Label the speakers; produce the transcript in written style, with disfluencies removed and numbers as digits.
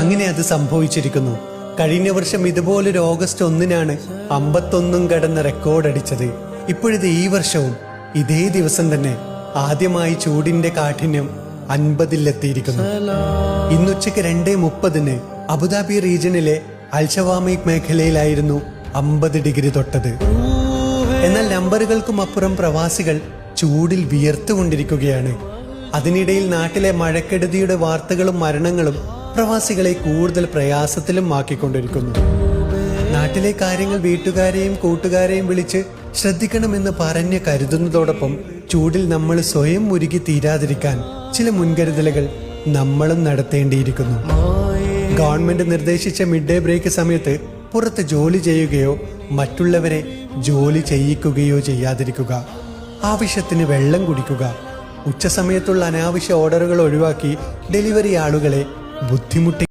Speaker 1: അങ്ങനെ അത് സംഭവിച്ചിരിക്കുന്നു. കഴിഞ്ഞ വർഷം ഇതുപോലൊരു ഓഗസ്റ്റ് 1-നാണ് 51 കടന്ന് റെക്കോർഡ് അടിച്ചത്. ഇപ്പോഴിത് ഈ വർഷവും ഇതേ ദിവസം തന്നെ ആദ്യമായി ചൂടിന്റെ കാഠിന്യം 50-ലെത്തിയിരിക്കുന്നു. ഇന്നുച്ചയ്ക്ക് 2:30 അബുദാബി റീജിയനിലെ അൽഷവാമീക് മേഖലയിലായിരുന്നു 50 ഡിഗ്രി തൊട്ടത്. എന്നാൽ നമ്പറുകൾക്കും അപ്പുറം പ്രവാസികൾ ചൂടിൽ വിയർത്തുകൊണ്ടിരിക്കുകയാണ്. അതിനിടയിൽ നാട്ടിലെ മഴക്കെടുതിയുടെ വാർത്തകളും മരണങ്ങളും പ്രവാസികളെ കൂടുതൽ പ്രയാസത്തിലും ആക്കിക്കൊണ്ടിരിക്കുന്നു. നാട്ടിലെ കാര്യങ്ങൾ വീട്ടുകാരെയും കൂട്ടുകാരെയും വിളിച്ച് ശ്രദ്ധിക്കണമെന്ന് പറഞ്ഞ് കരുതുന്നതോടൊപ്പം ചൂടിൽ നമ്മൾ സ്വയം മുരുകി തീരാതിരിക്കാൻ ചില മുൻകരുതലുകൾ നമ്മളും നടത്തേണ്ടിയിരിക്കുന്നു. ഗവൺമെന്റ് നിർദ്ദേശിച്ച മിഡ് ഡേ ബ്രേക്ക് സമയത്ത് പുറത്ത് ജോലി ചെയ്യുകയോ മറ്റുള്ളവരെ ജോലി ചെയ്യിക്കുകയോ ചെയ്യാതിരിക്കുക. ആവശ്യത്തിന് വെള്ളം കുടിക്കുക. ഉച്ചസമയത്തുള്ള അനാവശ്യ ഓർഡറുകൾ ഒഴിവാക്കി ഡെലിവറി ആളുകളെ ബുദ്ധിമുട്ടി